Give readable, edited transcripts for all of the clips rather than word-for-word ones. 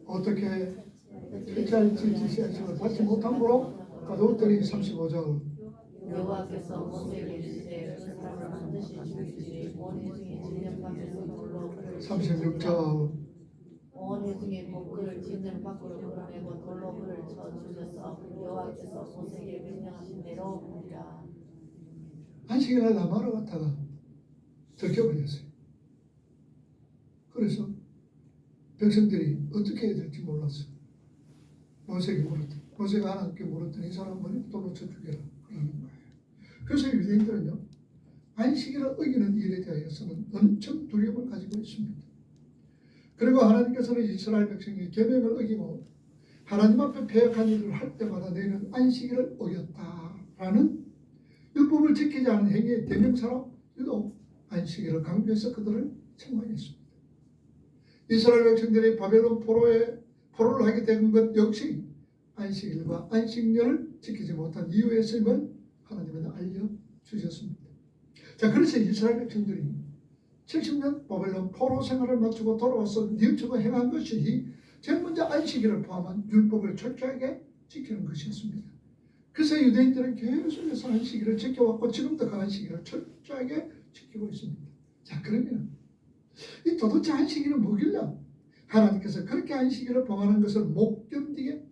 어떻게 퇴치할지 지시하시고 받지 못함으로 가져왔더니 35절 여호와께서 모세에게 이르시되 그 사람을 반드시 죽이시리 온 회중이 진영 밖에서 돌로 그를 36절 온 회중이 그를 진영 밖으로 끌어내고 돌로 그를 쳐 죽여서 여호와께서 모세에게 명령하신 대로 하리라. 안식일날 남하러 갔다가 들켜버렸어요. 그래서 백성들이 어떻게 해야 될지 몰랐어요. 모세에게 물었더니 모세가 하나님께 물었더니 이 사람을 돌로 쳐 죽여라 그러는 거예요. 그래서 유대인들은요 안식일을 어기는 일에 대해서는 엄청 두려움을 가지고 있습니다. 그리고 하나님께서는 이스라엘 백성이 계명을 어기고 하나님 앞에 패역한 일을 할 때마다 너희는 안식일을 어겼다라는 율법을 지키지 않은 행위의 대명사로 유독 안식일을 강조해서 그들을 책망했습니다. 이스라엘 백성들이 바벨론 포로를 하게 된 것 역시 안식일과 안식년을 지키지 못한 이유였음을 하나님은 알려주셨습니다. 자, 그래서 이스라엘 백성들이 70년 바벨론 포로 생활을 마치고 돌아와서 뉘우치고 행한 것이 제일 먼저 안식일을 포함한 율법을 철저하게 지키는 것이었습니다. 그래서 유대인들은 계속해서 안식일을 지켜왔고 지금도 그 안식일을 철저하게 지키고 있습니다. 자, 그러면 이 도대체 안식일은 뭐길래 하나님께서 그렇게 안식일을 범하는 것을 못 견디게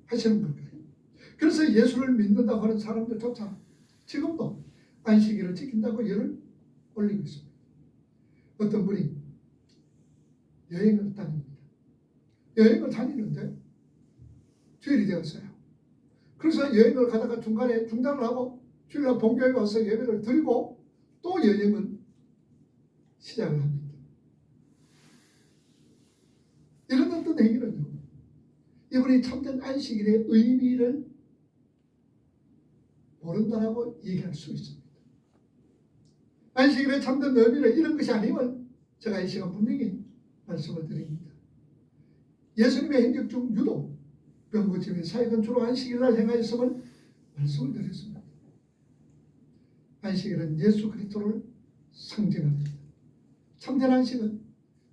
하시는 걸까요? 그래서 예수를 믿는다고 하는 사람들조차 지금도 안식일을 지킨다고 열을 올리고 있습니다. 어떤 분이 여행을 다닙니다. 여행을 다니는데 주일이 되었어요. 그래서 여행을 가다가 중간에 중단을 하고 주일날 본교에 와서 예배를 드리고 또 여행을 시작을 합니다. 이런 어떤 행위는요, 이분이 참된 안식일의 의미를 모른다라고 얘기할 수 있습니다. 안식일의 참된 의미를 이런 것이 아니면 제가 이 시간 분명히 말씀을 드립니다. 예수님의 행적 중 유독 병고침의 사역은 주로 안식일날 행하였음을 말씀을 드렸습니다. 안식일은 예수 그리스도를 상징합니다. 참된 안식은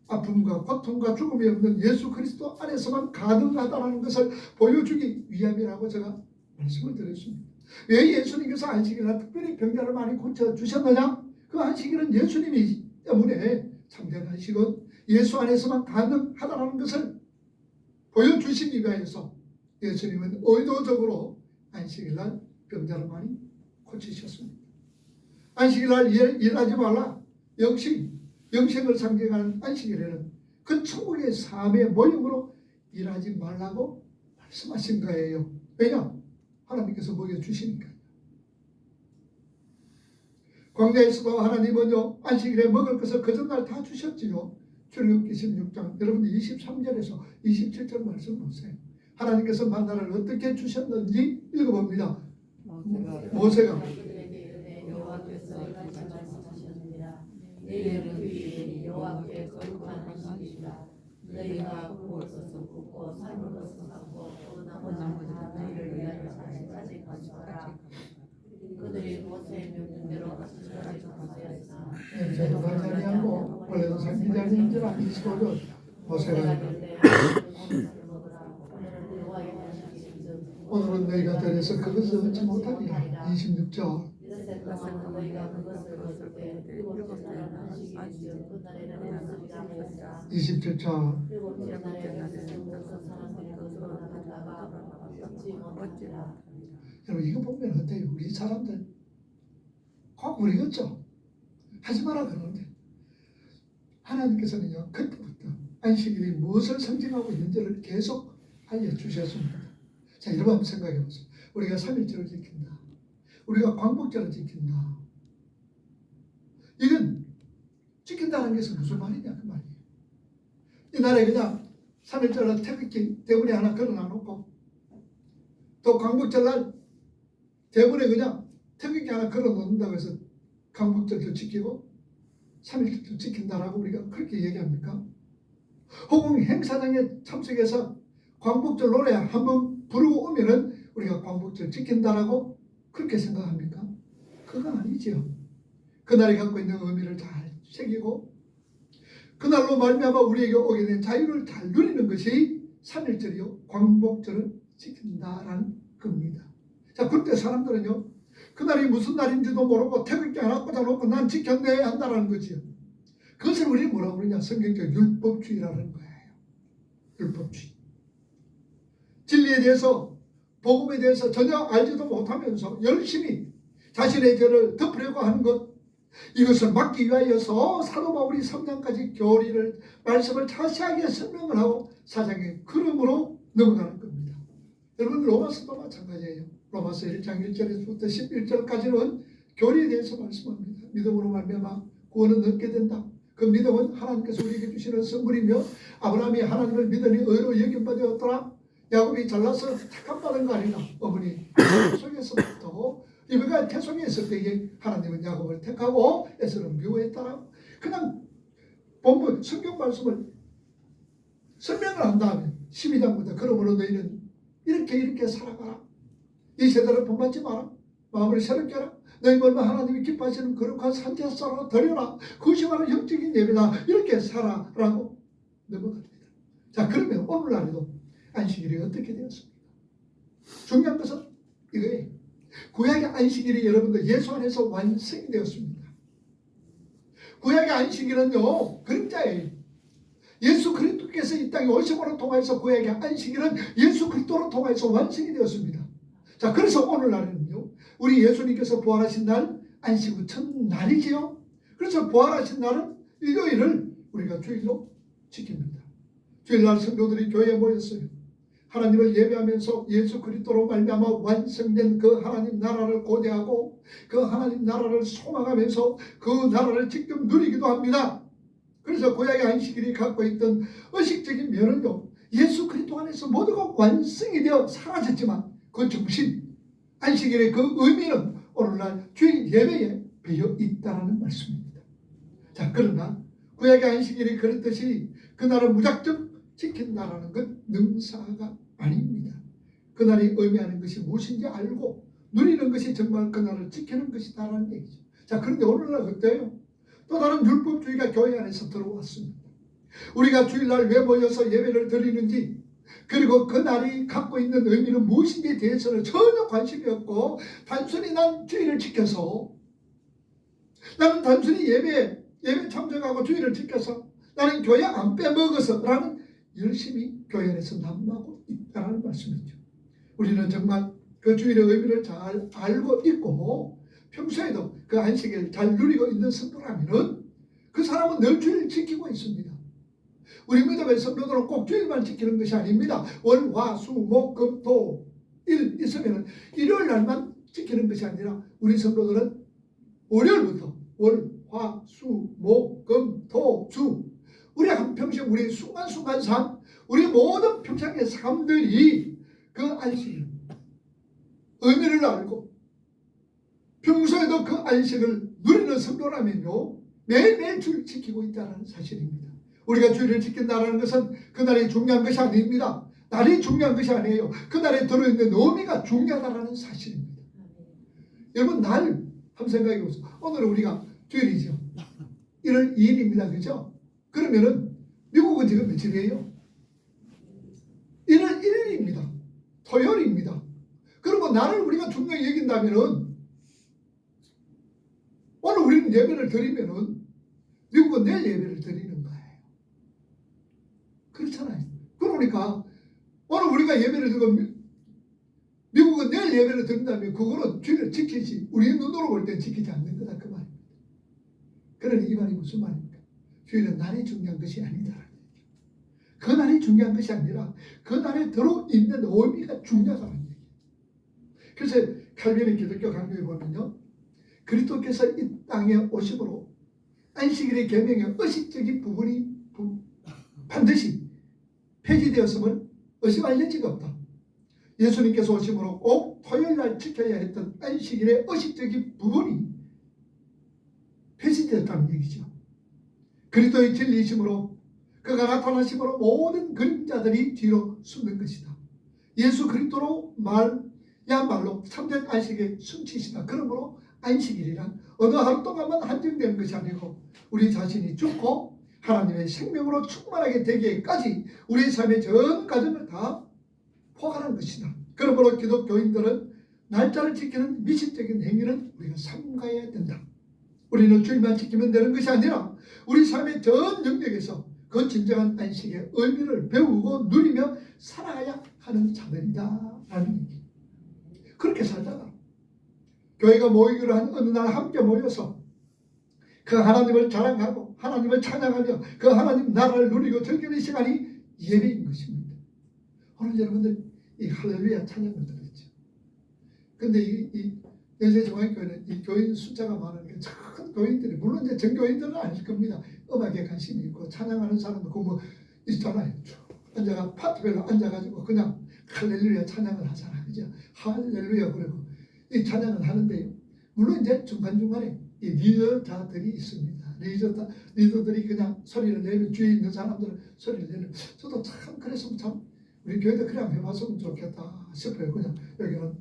아픔과 고통과 죽음이 없는 예수 그리스도 안에서만 가능하다는 것을 보여주기 위함이라고 제가 말씀을 드렸습니다. 왜 예수님께서 안식일날 특별히 병자를 많이 고쳐주셨느냐? 그 안식일은 예수님이 때문에 참된 안식은 예수 안에서만 가능하다는 것을 보여주시기 위해서 예수님은 의도적으로 안식일날 병자를 많이 고치셨습니다. 안식일날 일하지 말라. 역시 영생을 상징하는 안식일에는 그 천국의 삶의 모형으로 일하지 말라고 말씀하신 거예요. 왜냐? 하나님께서 먹여주시니까요. 광야에서도 하나님은요 안식일에 먹을 것을 그 전날 다 주셨지요. 출애굽기 16장 여러분들 23절에서 27절 말씀 보세요. 하나님께서 만나를 어떻게 주셨는지 읽어봅니다. 모세가 여호와께서 이같이 말씀하셨느니라. 너희는 그 여호와께 거룩한 안식이라. 너희가 굽을 것은 굽고 삶을 것은 삶고 또 남은 다 너희를 위하여 자식까지 가져가라. 그들이 모세의 명령대로 자식까지 가져가였으나 제가 자리하고 원래는 상기 자리인 줄 아시고도 모세가 오늘은 너희가 들여서 그것을 얻지 못하리라. 26절 27절 여러분 이거 보면 어때요? 우리 사람들 꼭 우리겠죠? 하지 마라 그러는데 하나님께서는요 그때부터 안식일이 무엇을 상징하고 있는지를 계속 알려주셨습니다. 자, 여러분 한번 생각해 보세요. 우리가 3일절을 지킨다. 우리가 광복절을 지킨다. 이건 지킨다는 것은 무슨 말이냐 그 말이에요. 이 나라에 그냥 3일절날 태극기 대문에 하나 걸어놔놓고 또 광복절날 대문에 그냥 태극기 하나 걸어놓는다고 해서 광복절도 지키고 3일절도 지킨다라고 우리가 그렇게 얘기합니까? 혹은 행사장에 참석해서 광복절 노래 한번 부르고 오면은 우리가 광복절 지킨다라고 그렇게 생각합니까? 그거 아니죠. 그날이 갖고 있는 의미를 잘 새기고 그날로 말미암아 우리에게 오게 된 자유를 잘 누리는 것이 3.1절이요 광복절을 지킨다라는 겁니다. 자, 그때 사람들은요 그날이 무슨 날인지도 모르고 태극기 하나 꽂아놓고 난 지켜내야 한다는 거지요. 그것을 우리는 뭐라고 그러냐, 성경적 율법주의라는 거예요. 율법주의. 진리에 대해서, 복음에 대해서 전혀 알지도 못하면서 열심히 자신의 죄를 덮으려고 하는 것, 이것을 막기 위하여서 사도 바울이 3장까지 교리를, 말씀을 자세하게 설명을 하고 사장의 흐름으로 넘어가는 겁니다. 여러분, 로마서도 마찬가지예요. 로마서 1장 1절에서부터 11절까지는 교리에 대해서 말씀합니다. 믿음으로 말미암아 구원은 얻게 된다. 그 믿음은 하나님께서 우리에게 주시는 선물이며 아브라함이 하나님을 믿으니 의로 여김바 되었더라. 야곱이 잘나서 택함받은 거 아니라 어머니 속에서부터 리베가 태송에 있을 때에 하나님은 야곱을 택하고 에서는 미워했더라. 그냥 본문 성경 말씀을 설명을 한 다음에 12장부터 그러므로 너희는 이렇게 살아가라. 이 세대를 본받지 마라. 마음을 새롭게 하라. 너희 얼마 하나님이 기뻐하시는 거룩한 산제사로 드려라. 그것이 바로 영적인 예배다. 이렇게 살아라고 넘어갑니다. 자, 그러면 오늘날에도 안식일이 어떻게 되었습니까? 중요한 것은 이거예요. 구약의 안식일이 여러분들 예수 안에서 완성이 되었습니다. 구약의 안식일은요 그림자예요. 예수 그리스도께서 이 땅에 오심으로 통하여서 구약의 안식일은 예수 그리스도로 통하여서 완성이 되었습니다. 자, 그래서 오늘날에는요 우리 예수님께서 부활하신 날 안식 후 첫날이지요. 그래서 부활하신 날은 일요일을 우리가 주일로 지킵니다. 주일날 성도들이 교회에 모였어요. 하나님을 예배하면서 예수 그리스도로 말미암아 완성된 그 하나님 나라를 고대하고 그 하나님 나라를 소망하면서 그 나라를 직접 누리기도 합니다. 그래서 구약의 안식일이 갖고 있던 의식적인 면은요 예수 그리스도 안에서 모두가 완성이 되어 사라졌지만 그 중심 안식일의 그 의미는 오늘날 주일 예배에 배어 있다는 말씀입니다. 자, 그러나 구약의 안식일이 그렇듯이 그날을 무작정 지킨다라는 건 능사가 아닙니다. 그날이 의미하는 것이 무엇인지 알고 누리는 것이 정말 그날을 지키는 것이다라는 얘기죠. 자, 그런데 오늘날 어때요? 또 다른 율법주의가 교회 안에서 들어왔습니다. 우리가 주일날 왜 모여서 예배를 드리는지, 그리고 그날이 갖고 있는 의미는 무엇인지에 대해서는 전혀 관심이 없고 단순히 난 주일을 지켜서, 나는 단순히 예배 참석하고 주일을 지켜서 나는 교회 안 빼먹어서 라는 열심히 교회 안에서 남하고 있다는 말씀이죠. 우리는 정말 그 주일의 의미를 잘 알고 있고 평소에도 그 안식일을 잘 누리고 있는 성도라면 그 사람은 늘 주일을 지키고 있습니다. 우리 믿음의 성도들은 꼭 주일만 지키는 것이 아닙니다. 월, 화, 수, 목, 금, 토, 일 있으면 일요일 날만 지키는 것이 아니라 우리 성도들은 월요일부터 월, 화, 수, 목, 금, 토, 주 우리 한평생 우리 순간순간 삶, 우리 모든 평생의 삶들이 그 안식일 의미를 알고 평소에도 그 안식을 누리는 성도라면요 매일매일 주일 지키고 있다는 사실입니다. 우리가 주일을 지킨다는 것은 그날이 중요한 것이 아닙니다. 날이 중요한 것이 아니에요. 그날에 들어있는 의미가 중요하다는 사실입니다. 여러분, 날 한번 생각해 보세요. 오늘 우리가 주일이죠. 1월 2일입니다. 그죠? 그러면은 미국은 지금 며칠이에요? 1월 1일입니다. 토요일입니다. 그리고 나를 우리가 중요히 여긴다면은 오늘 우리는 예배를 드리면은 미국은 내일 예배를 드리는 거예요. 그렇잖아요. 그러니까 오늘 우리가 예배를 드리고 미국은 내일 예배를 드린다면 그거는 주일을 지키지, 우리 눈으로 볼 땐 지키지 않는 거다 그 말입니다. 그러니 이 말이 무슨 말입니까? 주일은 날이 중요한 것이 아니다. 그 날이 중요한 것이 아니라 그 날에 들어있는 의미가 중요하다는 얘기예요. 그래서 칼빈의 기독교 강조에 보면요, 그리스도께서 이 땅에 오심으로 안식일의 계명의 의식적인 부분이 반드시 폐지되었음을 의심할 여지가 없다. 예수님께서 오심으로 꼭 토요일날 지켜야 했던 안식일의 의식적인 부분이 폐지되었다는 얘기죠. 그리스도의 진리이심으로 그가 나타나심으로 모든 그림자들이 뒤로 숨는 것이다. 예수 그리스도로 말야말로 참된 안식의 성취시다. 그러므로 안식일이란 어느 하루 동안만 한정되는 것이 아니고 우리 자신이 죽고 하나님의 생명으로 충만하게 되기까지 우리 삶의 전 과정을 다 포괄한 것이다. 그러므로 기독교인들은 날짜를 지키는 미신적인 행위는 우리가 삼가해야 된다. 우리는 주일만 지키면 되는 것이 아니라 우리 삶의 전 영역에서 그 진정한 안식의 의미를 배우고 누리며 살아가야 하는 자들이다 라는 얘기. 그렇게 살다가 교회가 모이기로 한 어느 날 함께 모여서 그 하나님을 자랑하고 하나님을 찬양하며 그 하나님 나라를 누리고 즐기는 시간이 예배인 것입니다. 오늘 여러분들 이 할렐루야 찬양을 들었죠. 근데 이 연세종합교회는 이 교인 숫자가 많으니까 큰 교인들이, 물론 이제 전교인들은 아닐 겁니다. 음악에 관심이 있고 찬양하는 사람도 뭐 있잖아요. 앉아가 파트별로 앉아가지고 그냥 할렐루야 찬양을 하잖아, 그죠? 할렐루야 그러고 이 찬양을 하는데요. 물론 이제 중간중간에 이 리더자들이 있습니다. 리더들이 그냥 소리를 내면 주위에 있는 사람들은 소리를 내면 저도 참 그랬으면 참 우리 교회도 그냥 해봤으면 좋겠다 싶어요. 그냥 여기는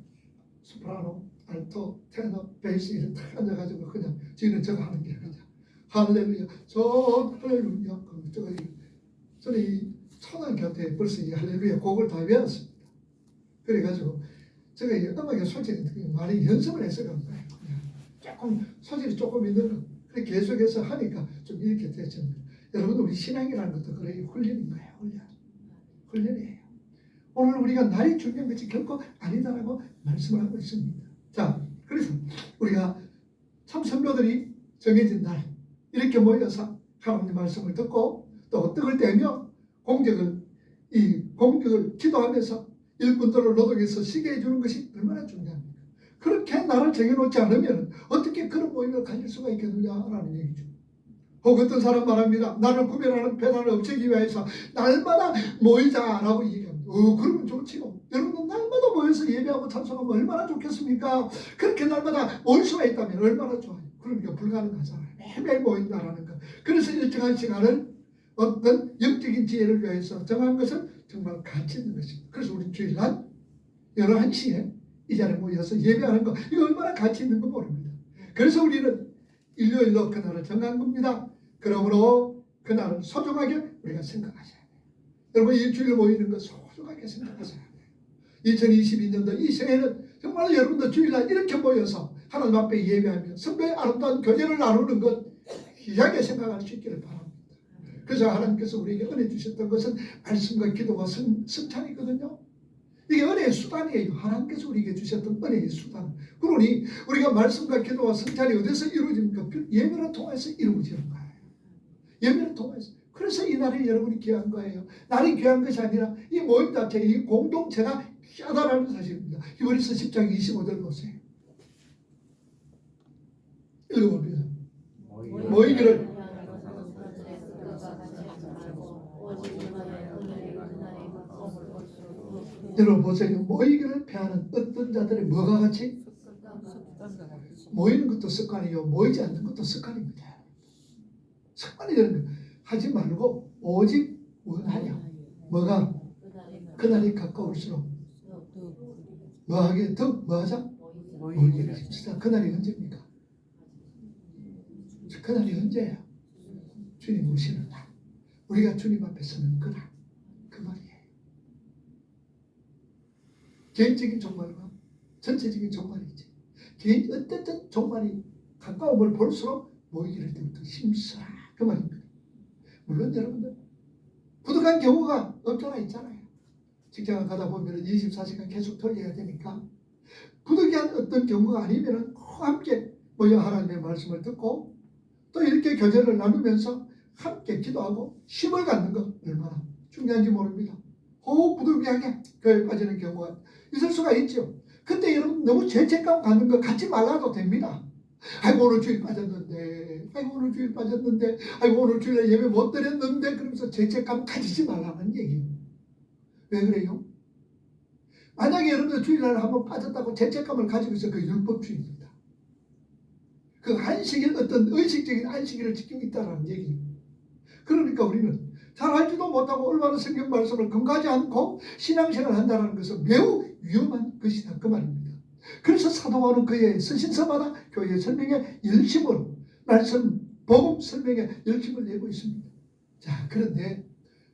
소프라노, 알토, 테너, 베이스 이렇게 딱 앉아가지고 그냥 저희는 저거 하는 게 그냥 할렐루야, 저 할렐루야 저희 초등학교 때 벌써 이 할렐루야 곡을 다 외웠습니다. 그래가지고 제가 이 음악에 솔직히 많이 연습을 해서 그런 거예요. 그냥 조금 소질이 조금 있는 거. 그래 계속해서 하니까 좀 이렇게 됐습니다. 여러분 우리 신앙이라는 것도 그래 훈련인 거예요. 훈련이에요. 오늘 우리가 날이 중요한 것이 결코 아니다라고 말씀을 하고 있습니다. 자, 그래서 우리가 참 성도들이 정해진 날 이렇게 모여서 하나님 말씀을 듣고 또 떡을 떼며 공적을 기도하면서 일꾼들을 노동해서 쉬게 해주는 것이 얼마나 중요합니까? 그렇게 나를 정해놓지 않으면 어떻게 그런 모임을 가질 수가 있겠느냐라는 얘기죠. 혹 어떤 사람 말합니다. 나를 구별하는 배단을 없애기 위해서 날마다 모이자라고 얘기합니다. 그러면 좋지요. 여러분 날마다 모여서 예배하고 찬송하면 얼마나 좋겠습니까? 그렇게 날마다 모일 수가 있다면 얼마나 좋아요. 그러니까 불가능하잖아요. 매일매일 모인다라는 것. 그래서 일정한 시간을 어떤 영적인 지혜를 위해서 정한 것은 정말 가치 있는 것입니다. 그래서 우리 주일날 11시에 이 자리에 모여서 예배하는 거 이거 얼마나 가치 있는 거 모릅니다. 그래서 우리는 일요일로 그날을 정한 겁니다. 그러므로 그날을 소중하게 우리가 생각하셔야 돼요. 여러분 일주일 모이는 거 소중하게 생각하셔야 돼요. 2022년도 이 생에는 정말 여러분들 주일날 이렇게 모여서 하나님 앞에 예배하며 성도의 아름다운 교제를 나누는 것 귀하게 생각할 수 있기를 바랍니다. 그래서 하나님께서 우리에게 은혜 주셨던 것은 말씀과 기도와 성찬이거든요. 이게 은혜의 수단이에요. 하나님께서 우리에게 주셨던 은혜의 수단. 그러니 우리가 말씀과 기도와 성찬이 어디서 이루어집니까? 예배를 통해서 이루어지는 거예요. 예배를 통해서. 그래서 이 날이 여러분이 귀한 거예요. 날이 귀한 것이 아니라 이 모임 자체, 이 공동체가 귀하다라는 사실입니다. 히브리서 10장 25절 보세요. 읽어봅니다. 모이기를 여러분 보세요. 모이기를 패하는 어떤 자들의 뭐가 같이? 모이는 것도 습관이요. 모이지 않는 것도 습관입니다. 습관이 되는 거 하지 말고 오직 원하냐. 뭐가? 그날이 가까울수록 뭐하게 더 뭐하자? 모이기를 합시다. 그날이 언제입니까? 그날이 언제야? 주님 오시는 날. 우리가 주님 앞에 서는 그날. 그 말이에요. 개인적인 종말과 전체적인 종말이지. 개인 어쨌든 종말이 가까움을 볼수록 모이기를 때부터 힘쓰라. 그 말입니다. 물론 여러분들 부득한 경우가 없잖아 있잖아요. 직장을 가다 보면 24시간 계속 돌려야 되니까 부득이한 어떤 경우가 아니면 함께 모여 하나님의 말씀을 듣고 또 이렇게 교제를 나누면서 함께 기도하고 힘을 갖는 것 얼마나 중요한지 모릅니다. 호흡 부득이하게 교회에 빠지는 경우가 있을 수가 있죠. 근데 여러분 너무 죄책감 갖는 거 갖지 말라도 됩니다. 아이고 오늘 주일 빠졌는데, 아이고 오늘 주일 빠졌는데, 아이고 오늘 주일에 예배 못 드렸는데, 그러면서 죄책감 가지지 말라는 얘기예요. 왜 그래요? 만약에 여러분들 주일날 한번 빠졌다고 죄책감을 가지고 있어 그 율법주의입니다. 그 안식일 어떤 의식적인 안식일을 지키고 있다는 얘기예요. 그러니까 우리는 잘 알지도 못하고 올바른 성경 말씀을 근거하지 않고 신앙생활을 한다는 것은 매우 위험한 것이다 그 말입니다. 그래서 사도 바울은 그의 서신서마다 교회 설명에 열심으로 말씀 복음 설명에 열심을 내고 있습니다. 자, 그런데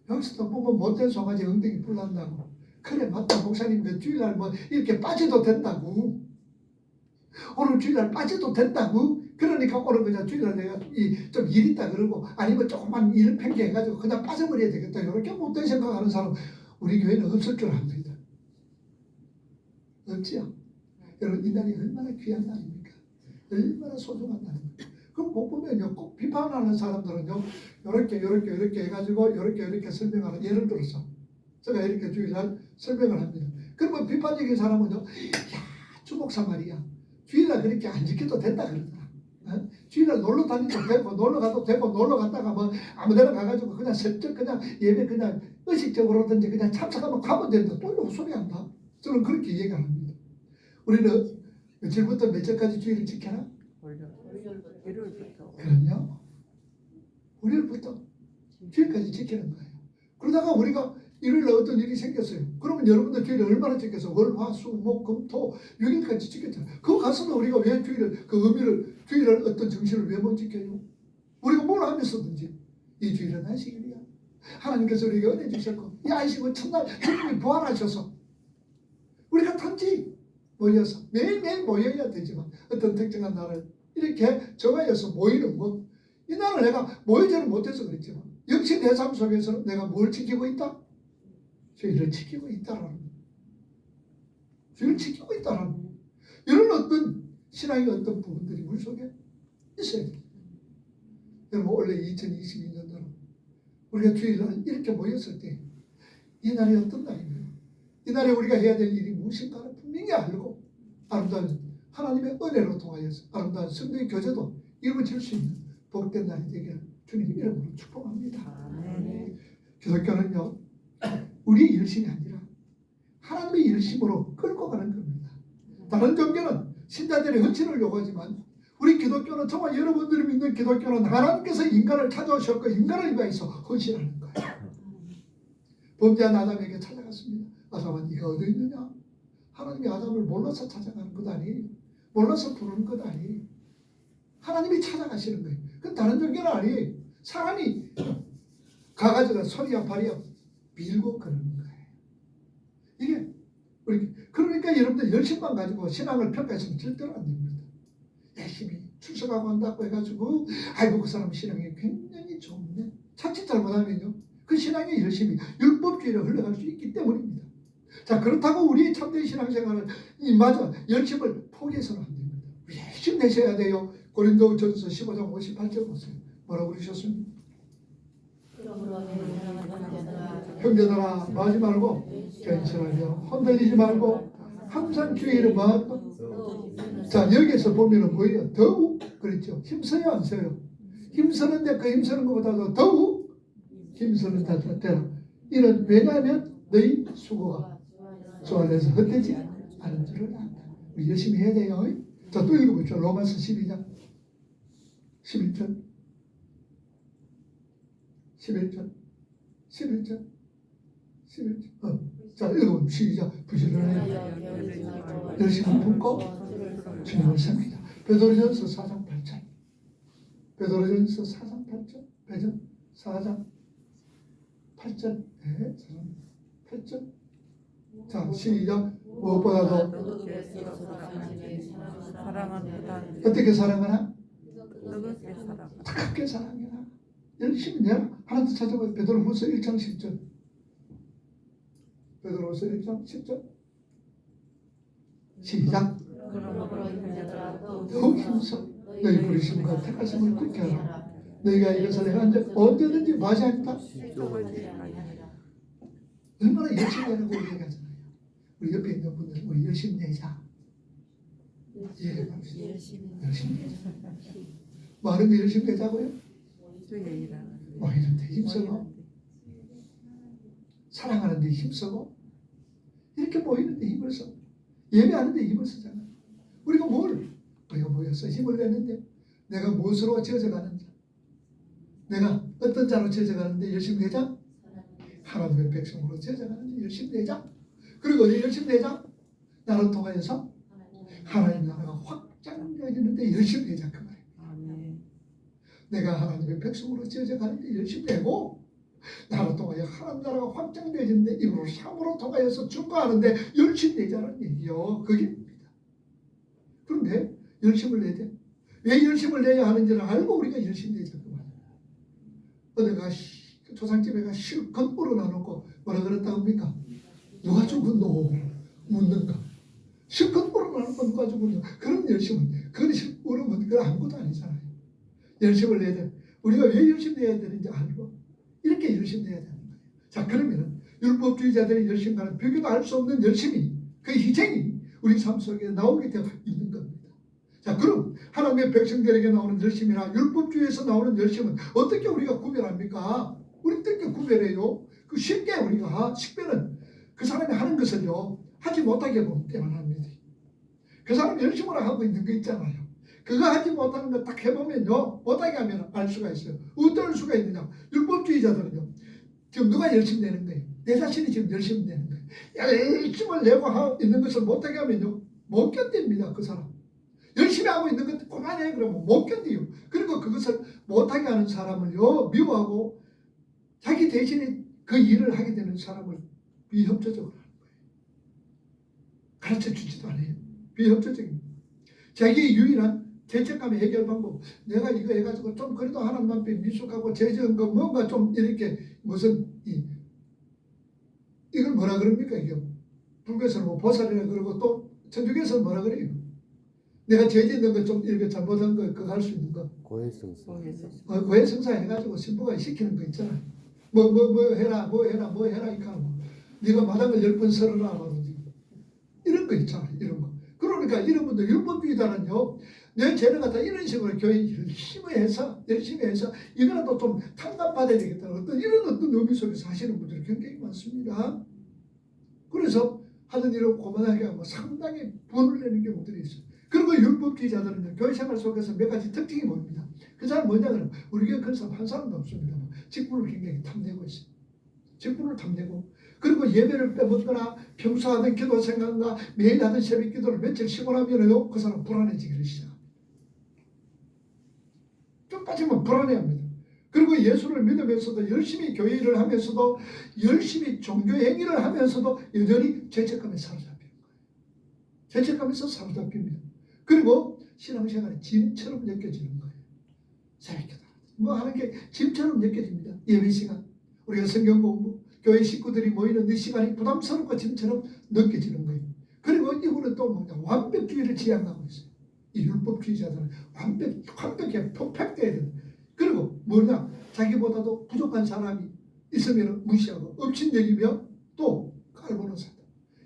여기서도 보면 못된 송아지 엉덩이 불난다고. 그래 맞다 목사님 그 주일날 뭐 이렇게 빠져도 된다고. 오늘 주일날 빠져도 된다고. 그러니까 오늘 그냥 주일날 내가 좀 일 있다 그러고 아니면 조금만 일을 팽개해가지고 그냥 빠져버려야 되겠다. 이렇게 못된 생각하는 사람 우리 교회는 없을 줄 압니다. 없지요? 여러분 이 날이 얼마나 귀한 날입니까? 얼마나 소중한 날입니까? 그럼 못 보면요 꼭 비판하는 사람들은요 이렇게 해가지고 이렇게 설명하는 예를 들어서 제가 이렇게 주일날 설명을 합니다. 그러면 비판적인 사람은요 야 주목사 말이야 주일날 그렇게 안 지켜도 된다 그러더라. 어? 주일날 놀러 다니도 되고 놀러 가도 되고 놀러 갔다가 뭐 아무데나 가가지고 그냥 슬쩍 그냥 예배 그냥 의식적으로든지 그냥 참석하면 가면 된다. 또 이런 소리 한다. 저는 그렇게 얘기를 합니다. 우리는 며칠부터 며칠까지 주일을 지켜라? 월요일부터. 그럼요. 월요일부터 주일까지 지키는 거예요. 그러다가 우리가 일요일날 어떤 일이 생겼어요. 그러면 여러분들 주일을 얼마나 지켰어? 월, 화, 수, 목, 금, 토, 6일까지 지켰잖아요. 그거 가서도 우리가 왜 주일을, 그 의미를, 주일을 어떤 정신을 왜 못 지켜요? 우리가 뭘 하면서든지 이 주일은 안식일이야. 하나님께서 우리에게 은혜 주셨고 이 안식은 첫날 주님이 부활하셔서 우리가 단지 모여서 매일매일 모여야 되지만 어떤 특정한 날을 이렇게 정하여서 모이는 것 이 날을 내가 모이지는 못해서 그랬지만 역시 내 삶 속에서는 내가 뭘 지키고 있다? 주일을 지키고 있다라는 것. 주일을 지키고 있다라는 것. 이런 어떤 신앙의 어떤 부분들이 우리 속에 있어야 돼요. 여러분 원래 2022년도는 우리가 주일날 이렇게 모였을 때 이 날이 어떤 날입니까? 이 날에 우리가 해야 될 일이 무엇인가를 분명히 알고 아름다운 하나님의 은혜로 통하여서 아름다운 성도의 교제도 이루어질 수 있는 복된 날이 되기를 주님 이름으로 축복합니다. 기독교는요 우리의 열심이 아니라 하나님의 열심으로 끌고 가는 겁니다. 다른 종교는 신자들의 헌신을 요구하지만 우리 기독교는 정말 여러분들이 믿는 기독교는 하나님께서 인간을 찾아오셨고 인간을 위해서 헌신하는 거예요. 범죄한 아담에게 찾아갔습니다. 아담아 네가 어디 있느냐? 하나님이 아담을 몰라서 찾아가는 것 아니에요. 몰라서 부르는 것 아니에요. 하나님이 찾아가시는 거예요. 그건 다른 종교는 아니에요. 사람이 가가지고 소리야 발이야 밀고 그러는 거예요. 이게 우리 그러니까 여러분들 열심만 가지고 신앙을 평가해서는 절대로 안 됩니다. 열심히 출석하고 한다고 해가지고 아이고 그 사람 신앙이 굉장히 좋은데 자칫 잘못하면요 그 신앙이 열심히 율법주의로 흘러갈 수 있기 때문입니다. 자 그렇다고 우리의 참된 신앙생활을 맞아 열심을 포기해서는 안 됩니다. 열심히 내셔야 돼요. 고린도전서 15장 58절 보세요. 뭐라고 그러셨습니까? 형제들아 마지 말고 견실하며 흔들리지 말고 항상 주의 이름 말고 자 여기서 보면은 뭐예요? 더욱 그렇죠. 힘써요 안 써요? 힘쓰는데 그 힘쓰는 것보다도 더욱 힘쓰는 자가 되라. 이는 왜냐하면 너희 수고가 주 안에서 헛되지 않은 줄을 안다. 우리 열심히 해야 돼요. 자 또 읽어보죠. 로마서 12장 11절 11절 11절 11절 자 읽어보면 시작. 부지런히 열심히 품고 주님을 섬기자. 베드로전서 4장 8절 베드로전서 4장 8절 베드로 4장 8절 네 4장 8절 자 시작. 무엇보다도 어떻게 사랑하나? 뜨겁게 사랑해라. 열심히 내라. 하나도 찾아봐요. 베드로후서 1장 10절 베드로후서 1장 10절 시작. 더욱 힘써 너희 부르심과 택하심을 굳게 하라. 너희가 이것을 내가 언제든지 과시하겠다. 얼마나 열심히 하라고 얘기하잖아요. 우리 옆에 있는 분들 우리 열심히 내자. 예, 열심히 내자. 많은 거 열심히 내자고요. 모이는데 힘쓰고 사랑하는데 힘쓰고 이렇게 모이는데 힘을 써. 예배하는데 힘을 쓰잖아요. 우리가 모여서 힘을 내는데 내가 무엇으로 지어져가는지 내가 어떤 자로 지어져가는데 열심히 내자. 하나님의 백성으로 지어져가는데 열심히 내자. 그리고 어디 열심히 내자. 나를 통하여서 하나님 나라가 확장되어지는데 열심히 내자 그 말이에요. 내가 하나님의 백성으로 지어져가는데 열심히 내고 나로 통하여 하나님 나라가 확장되어지는데 입으로 삼으로 통하여서 증거하는데 열심히 내자는 얘기요. 그게 그런데 열심을 내야 돼. 왜 열심을 내야 하는지를 알고 우리가 열심히 내자 그 말이야. 어디가 조상집에 가 실컷 물어놔놓고 뭐라 그랬다 합니까? 누가 죽었노? 묻는가? 실컷 물어놔놓고 누가 죽었노? 그런 열심은 그런 물으면 그건 아무것도 아니잖아요. 열심을 내야 돼. 우리가 왜 열심히 내야 되는지 알고 이렇게 열심히 내야 되는 거예요. 자, 그러면 율법주의자들의 열심과는 비교도 할 수 없는 열심이, 그 희생이 우리 삶 속에 나오게 되어 있는 겁니다. 자, 그럼 하나님의 백성들에게 나오는 열심이나 율법주의에서 나오는 열심은 어떻게 우리가 구별합니까? 우리 어떻게 구별해요? 그 쉽게 우리가 식별은 그 사람이 하는 것을요 하지 못하게 보면 때문합니다. 그 사람이 열심으로 하고 있는 거 있잖아요. 그거 하지 못하는 거 딱 해보면요 못하게 하면 알 수가 있어요. 어떨 수가 있느냐? 율법주의자들은요 지금 누가 열심히 내는 거예요? 내 자신이 지금 열심히 내는 거예요. 열심을 내고 하고 있는 것을 못하게 하면요 못 견딥니다. 그 사람 열심히 하고 있는 것도 그만해 그러면 못 견디요. 그리고 그것을 못하게 하는 사람을요 미워하고 자기 대신에 그 일을 하게 되는 사람을 비협조적으로 하는 거예요. 가르쳐 주지도 않아요. 비협조적입니다. 자기의 유일한 죄책감의 해결 방법, 내가 이거 해가지고 좀 그래도 하나님 앞에 미숙하고 죄지은 거 뭔가 좀 이렇게 무슨 이걸 뭐라 그럽니까? 이게 불교에서는 뭐 보살이라 그러고 또 천주교에서는 뭐라 그래요? 내가 죄짓는 거 좀 이렇게 잘못한 거 그거 할 수 있는 거 고해성사. 고해성사 해가지고 신부가 시키는 거 있잖아요. 뭐 해라 이렇게 하는 거. 네가 마당을 10번 설어라 말이지. 이런 거 있잖아요. 이런 거. 그러니까 이런 분들 율법주의자는요 내 죄를 갖다 이런 식으로 교회 열심히 해서 이거라도 좀 탕감받아야 되겠다 어떤 의미 속에서 하시는 분들이 굉장히 많습니다. 그래서 하는 일을 고만하게 하고 상당히 분을 내는 경우들이 있어요. 그리고 율법주의자들은 교회 생활 속에서 몇 가지 특징이 보입니다. 그 사람 뭐냐 그러면 우리 교회 그런 사람 한 사람도 없습니다. 직분을 굉장히 탐내고 있어요. 직분을 탐내고 그리고 예배를 빼먹거나 평소 하던 기도 생각과 매일 하던 새벽 기도를 며칠 쉬고 나면요 그 사람 불안해지기를 시작합니다. 좀 빠지면 불안해합니다. 그리고 예수를 믿으면서도 열심히 교회 일을 하면서도 열심히 종교 행위를 하면서도 여전히 죄책감에 사로잡히는 거예요. 죄책감에서 사로잡힙니다. 그리고 신앙생활이 짐처럼 느껴지는 거예요. 새벽 기도 뭐 하는 게 짐처럼 느껴집니다. 예배 시간 우리가 성경 공부 교회 식구들이 모이는 이 시간이 부담스럽고 짐처럼 느껴지는 거예요. 그리고 이분은 또 뭐냐 완벽주의를 지향하고 있어요. 이 율법주의자들은 완벽하게 퍼펙트해야 돼요. 그리고 뭐냐 자기보다도 부족한 사람이 있으면 무시하고 업신여기며 또 깔보는 사람.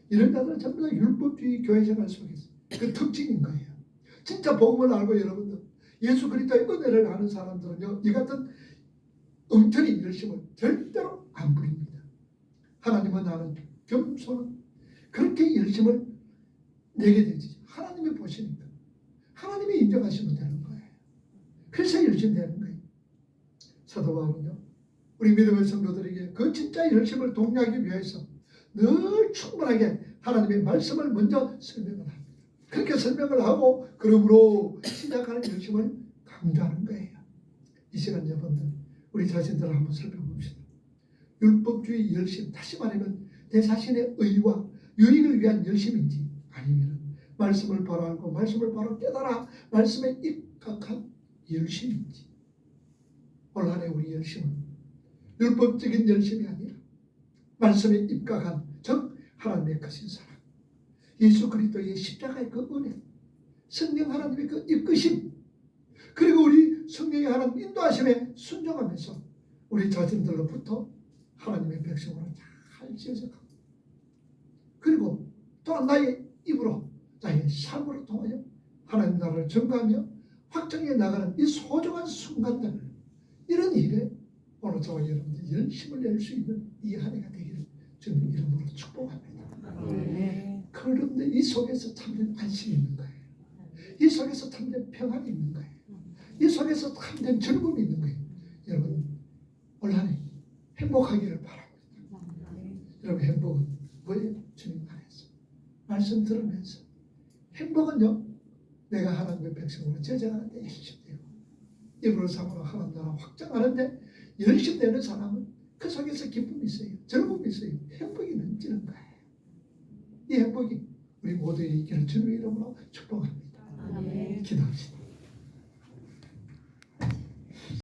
이런 자들은 전부 다 율법주의 교회 생활 속에서 그 특징인 거예요. 진짜 복음을 알고 여러분들 예수 그리스도의 은혜를 아는 사람들은요 이 같은 엉터리 열심을 절대로 안 부립니다. 하나님은 나는 겸손한 그렇게 열심을 내게 되지. 하나님이 보시니까 하나님이 인정하시면 되는 거예요. 그래서 열심히 되는 거예요. 사도 바울은요 우리 믿음의 성도들에게 그 진짜 열심을 독려하기 위해서 늘 충분하게 하나님의 말씀을 먼저 설명을 합니다. 그렇게 설명을 하고 그러므로 시작하는 열심을 강조하는 거예요. 이 시간 여러분들 우리 자신들을 한번 살펴봅시다. 율법주의 열심, 다시 말하면 내 자신의 의와 유익을 위한 열심인지 아니면 말씀을 바로 알고 말씀을 바로 깨달아 말씀에 입각한 열심인지. 올 한해 우리 열심은 율법적인 열심이 아니라 말씀에 입각한 즉 하나님의 크신 사랑, 예수 그리스도의 십자가의 그 은혜, 성령 하나님의 그 이끄심, 그리고 우리 성령의 하나님 인도하심에 순종하면서 우리 자신들로부터 하나님의 백성으로 잘 지어져가고 그리고 또한 나의 입으로 나의 삶으로 통하여 하나님 나라를 전가하며 확장해 나가는 이 소중한 순간들 이런 일에 오늘 저와 여러분들이 열심을 낼 수 있는 이 한 해가 되기를 주님 이름으로 축복합니다. 그런데 이 속에서 참된 안심이 있는 거예요. 이 속에서 참된 평안이 있는 거예요. 이 속에서 참된 즐거움이 있는 거예요. 여러분 올 한 해 행복하기를 바랍니다. 여러분 행복은 뭐예요? 주님 안에서 말씀 들으면서 행복은요 내가 하나님의 백성으로 제자하는데 열심히 되고 입으로 삼으로 하나님 나라 확장하는데 열심히 되는 사람은 그 그 속에서 기쁨이 있어요. 즐거움이 있어요. 행복이 넘치는 거예요. 이 행복이 우리 모두에게 있기를 주님의 이름으로 축복합니다.